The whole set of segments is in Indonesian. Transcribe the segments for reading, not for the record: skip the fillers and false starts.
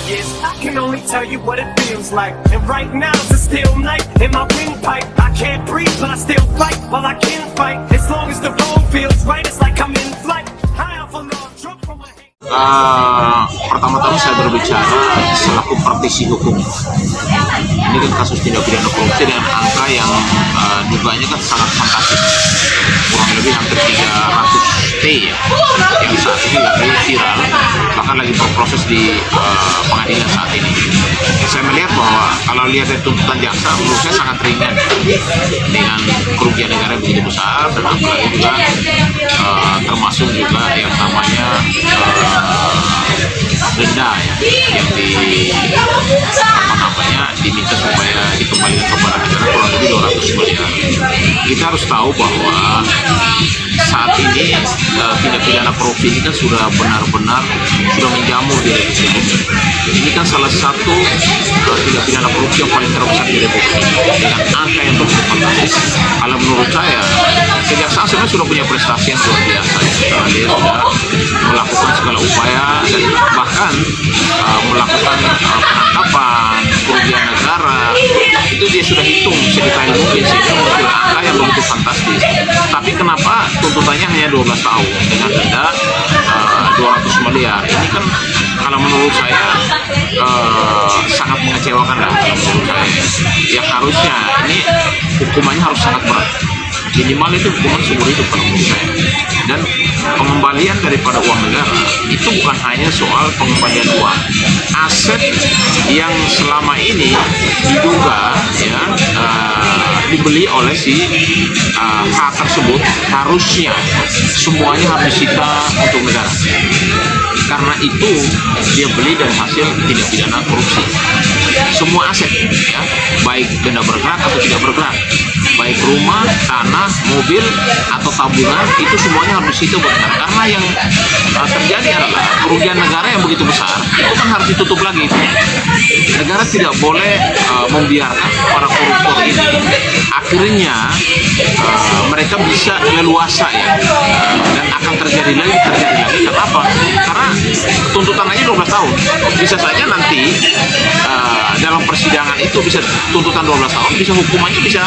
years, I can only tell you what it feels like. And right now it's a still night in my windpipe. I can't breathe, but I still fight while I can fight. As long as the road feels right, it's like I'm in flight. High off a log, drunk from my hand. Pertama-tama saya berbicara selaku praktisi hukum. Ini kan kasus tindak pidana korupsi dengan angka yang dugaannya kan sangat fantastis, kurang lebih hampir 300 T ya, yang saat ini lagi viral, bahkan lagi berproses di pengadilan saat ini. Saya melihat bahwa kalau lihat dari tuntutan jaksa, menurut saya sangat ringan dengan kerugian negara yang begitu besar, dan apalagi juga termasuk juga yang namanya denda ya, yang diminta supaya dikembalikan kepada negara kurang lebih 200 miliar. Kita harus tahu bahwa saat ini tindak pidana korupsi ini kan sudah benar-benar sudah menjamur di Republik ini. Ini kan salah satu tindak pidana korupsi yang paling terbesar di Republik ini dengan angka yang begitu fantastis. Kalau menurut saya, kejaksaan sebenarnya sudah punya prestasi yang luar biasa. Karena dia sudah melakukan segala upaya dan bahkan melakukan penangkapan, kerugian negara, itu dia sudah hitung sedetail mungkin sehingga muncul angka yang begitu fantastis. Tapi kenapa tuntutannya hanya 12 tahun dengan denda 200 miliar? Ini kan kalau menurut saya sangat mengecewakan lah. Kalau menurut saya, yang harusnya ini hukumannya harus sangat berat. Minimal itu hukuman seumur hidup kalau menurut saya. Dan pengembalian daripada uang negara itu bukan hanya soal pengembalian uang. Aset yang selama ini diduga ya dibeli oleh si H tersebut harusnya semuanya harus disita untuk negara. Karena itu dia beli dari hasil tindak pidana korupsi. Semua aset ya, baik benda bergerak atau tidak bergerak, baik rumah, tanah, mobil, atau tabungan, itu semuanya harus disita buat negara. Karena yang terjadi adalah kerugian negara yang begitu besar, itu kan harus ditutup lagi. Negara tidak boleh membiarkan para koruptor ini akhirnya mereka bisa leluasa ya, dan akan terjadi lagi. Kenapa? Karena tuntutan aja 12 tahun. Bisa saja nanti dalam persidangan itu bisa tuntutan 12 tahun, bisa hukumannya bisa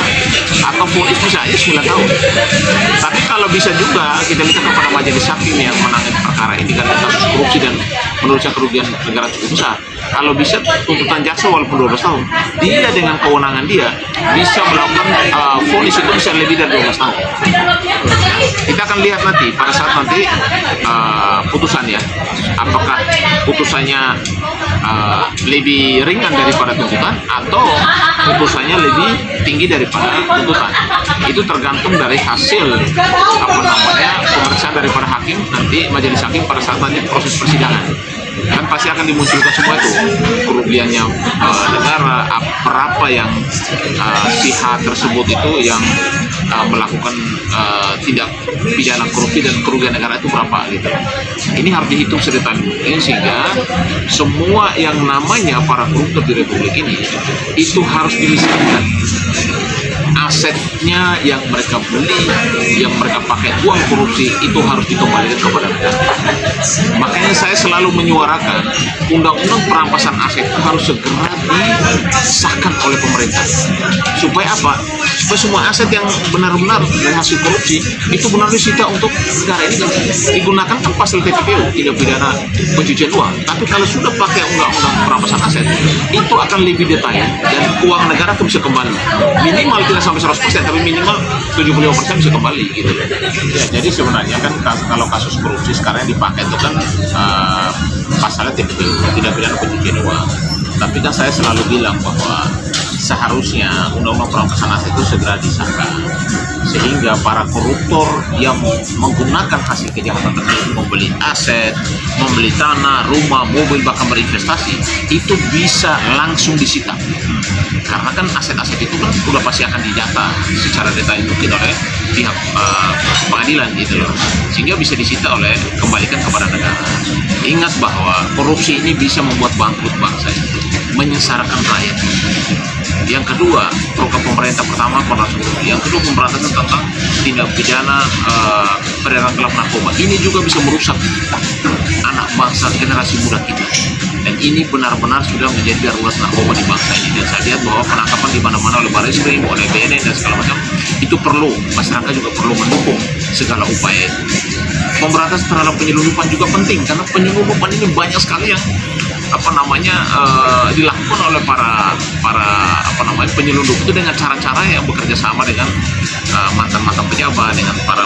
atau vonis bisa aja 9 tahun. Tapi kalau bisa juga kita minta kepada majelis hakim yang menangani perkara ini karena kasus korupsi dan menurut saya kerugian negara cukup besar. Kalau bisa tuntutan jaksa walaupun 12 tahun, dia dengan kewenangan dia bisa melakukan vonis itu bisa lebih dari 12 tahun. Kita akan lihat nanti pada saat nanti putusan ya, apakah putusannya lebih ringan daripada tuntutan atau putusannya lebih tinggi daripada tuntutan. Itu tergantung dari hasil pemeriksaan daripada hakim nanti, majelis hakim pada saat nanti proses persidangan. Kan pasti akan dimunculkan semua itu kerugiannya negara, berapa yang si H tersebut itu yang melakukan tindak pidana korupsi dan kerugian negara itu berapa gitu. Ini harus dihitung sedetail mungkin sehingga semua yang namanya para koruptor di Republik ini itu harus dimiskinkan. Asetnya yang mereka beli, yang mereka pakai uang korupsi itu harus dikembalikan kepada negara. Makanya saya selalu menyuarakan undang-undang perampasan aset itu harus segera disahkan oleh pemerintah. Supaya apa? Supaya semua aset yang benar-benar dari hasil korupsi itu benar disita untuk negara. Ini kan digunakan kan pasal TPPU, tidak pidana pencucian uang. Tapi kalau sudah pakai undang-undang perampasan aset, itu akan lebih detail dan uang negara itu bisa kembali. Minimal tidak sampai 100%, tapi minimal 75% bisa kembali gitu. Ya, jadi sebenarnya kan kalau kasus korupsi sekarang yang dipakai itu kan pasalnya TPPU, tidak pidana pencucian uang. Tapi kan saya selalu bilang bahwa seharusnya undang-undang perampasan aset itu segera disahkan sehingga para koruptor yang menggunakan hasil kejahatan tersebut membeli aset, membeli tanah, rumah, mobil, bahkan berinvestasi itu bisa langsung disita. Karena kan aset-aset itu kan sudah pasti akan didata secara detail mungkin oleh pihak pengadilan gitu loh, sehingga bisa disita oleh kembalikan kepada negara. Ingat bahwa korupsi ini bisa membuat bangkrut bangsa, menyengsarakan rakyat. Yang kedua, program pemerintah pertama pemberantasan korupsi. Yang kedua, pemberantasan tentang tindak pidana peredaran gelap narkoba. Ini juga bisa merusak anak bangsa, generasi muda kita. Dan ini benar-benar sudah menjadi darurat narkoba di bangsa ini. Dan saya lihat bahwa penangkapan di mana-mana oleh Barreskrim, oleh BNN dan segala macam itu perlu. Masyarakat juga perlu mendukung segala upaya itu. Pemberantasan terhadap penyelundupan juga penting karena penyelundupan ini banyak sekali yang dilakukan oleh para penyelundup itu dengan cara-cara yang bekerja sama dengan mantan-mantan pejabat, dengan para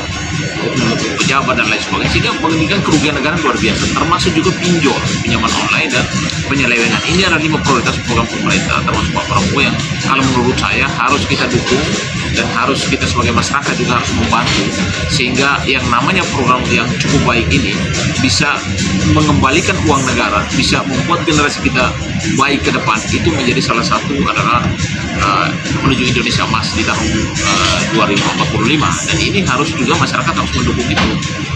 pejabat dan lain sebagainya, sehingga meningkatkan kerugian negara luar biasa, termasuk juga pinjol, pinjaman online dan penyelewengan. Ini adalah 5 prioritas program pemerintah termasuk Pak Prabowo yang kalau menurut saya harus kita dukung dan harus kita sebagai masyarakat juga harus membantu sehingga yang namanya program yang cukup baik ini bisa mengembalikan uang negara, bisa membuat generasi kita baik ke depan. Itu menjadi salah satu adalah menuju Indonesia Emas di tahun 2045, dan ini harus juga masyarakat harus mendukung itu.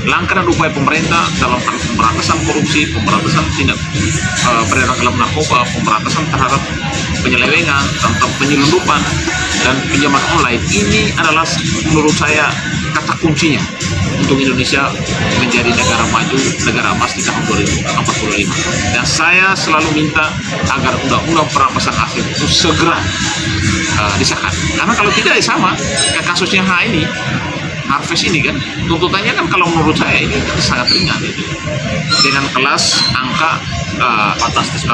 Langkah dan upaya pemerintah dalam hal pemberantasan korupsi, pemberantasan tindak peredaran gelap narkoba, pemberantasan terhadap penyelewengan, tentang penyelundupan dan pinjaman online, ini adalah menurut saya kata kuncinya untuk Indonesia menjadi negara maju, negara emas di tahun 2045. Dan saya selalu minta agar undang-undang perampasan aset itu segera disahkan. Karena kalau tidak ya sama kayak kasusnya Harvest ini kan, tuntutannya kan kalau menurut saya ini sangat ringan itu. Dengan kelas angka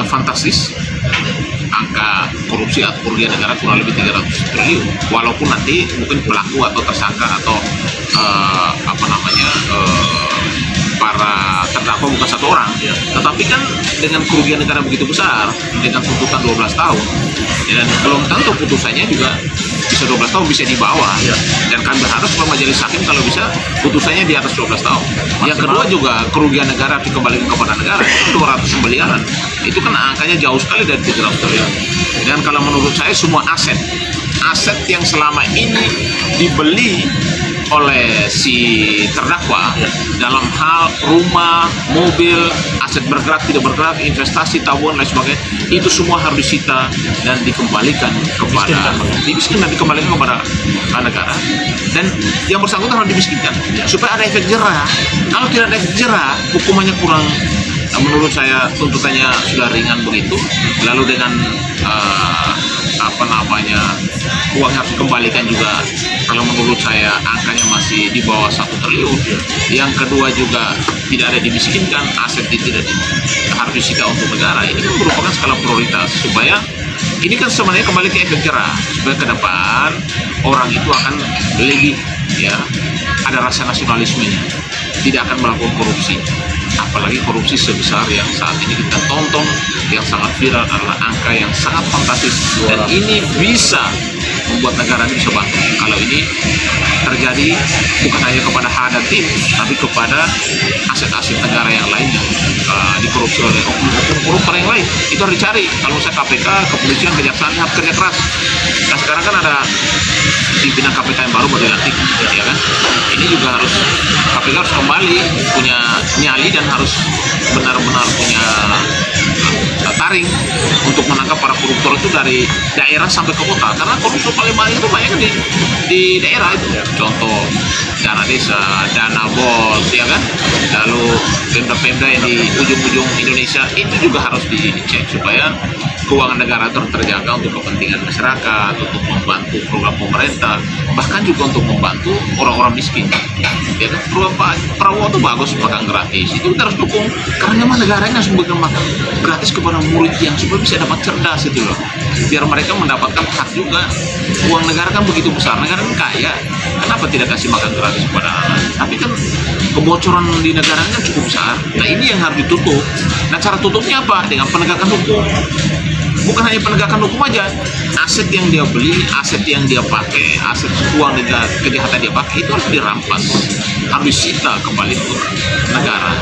fantastis, angka korupsi atau kerugian negara kurang lebih 300 triliun. Walaupun nanti mungkin pelaku atau tersangka atau para terdakwa bukan satu orang, tetapi kan dengan kerugian negara begitu besar, dengan tuntutan 12 tahun, dan belum tentu putusannya juga bisa 12 tahun, bisa di bawah. Dan kami berharap bahwa majelis hakim kalau bisa putusannya di atas 12 tahun. Yang kedua juga kerugian negara dikembalikan kepada negara itu 200 miliaran. Itu kan angkanya jauh sekali dari 300 triliun. Dan kalau menurut saya semua aset yang selama ini dibeli oleh si terdakwa dalam hal rumah, mobil, aset bergerak, tidak bergerak, investasi, tabungan, lain sebagainya, itu semua harus disita dan dikembalikan kepada negara. Dan yang bersangkutan harus dimiskinkan supaya ada efek jerah. Kalau tidak ada efek jerah, hukumannya kurang, menurut saya tuntutannya sudah ringan begitu. Lalu dengan uang harus dikembalikan juga, kalau menurut saya angkanya masih di bawah 1 triliun. Yang kedua juga tidak ada dimiskinkan, aset tidak harus disita untuk negara. Ini kan merupakan skala prioritas supaya ini kan sebenarnya kembali ke efek jerah, supaya ke depan orang itu akan lebih ada rasa nasionalismenya, tidak akan melakukan korupsi. Apalagi korupsi sebesar yang saat ini kita tonton, yang sangat viral adalah angka yang sangat fantastis, dan ini bisa membuat negara ini bisa bantu. Kalau ini terjadi bukan hanya kepada Hadatin, tapi kepada aset-aset negara yang lain yang dikorupsi oleh oknum-oknum koruptor yang lain, itu harus dicari. Kalau misalnya KPK, kepolisian, kejaksaan harus kerja keras. Nah sekarang kan ada pimpinan KPK yang baru dilantik, ya kan? Ini juga harus KPK harus kembali punya nyali dan harus benar-benar punya taring untuk menangkap para koruptor itu dari daerah sampai ke kota, karena koruptor paling banyak itu banyak di daerah itu. Contoh dana desa, dana bos, ya kan, lalu pemda-pemda yang di ujung-ujung Indonesia itu juga harus dicek supaya keuangan negara terjaga untuk kepentingan masyarakat, untuk membantu program pemerintah, bahkan juga untuk membantu orang-orang miskin. Ya kan, program Pak Prabowo itu bagus, makan gratis, itu kita harus dukung, karena memang negaranya harus memberikan makan gratis kepada murid yang supaya bisa dapat cerdas itu loh, biar mereka mendapatkan hak juga. Uang negara kan begitu besar, negara kan kaya, kenapa tidak kasih makan gratis kepada anak? Tapi kan kebocoran di negaranya kan cukup besar. Nah ini yang harus ditutup. Nah cara tutupnya apa? Dengan penegakan hukum. Bukan hanya penegakan hukum aja, aset yang dia beli, aset yang dia pakai, aset uang kejahatan dia pakai itu harus dirampas, harus disita kembali ke negara.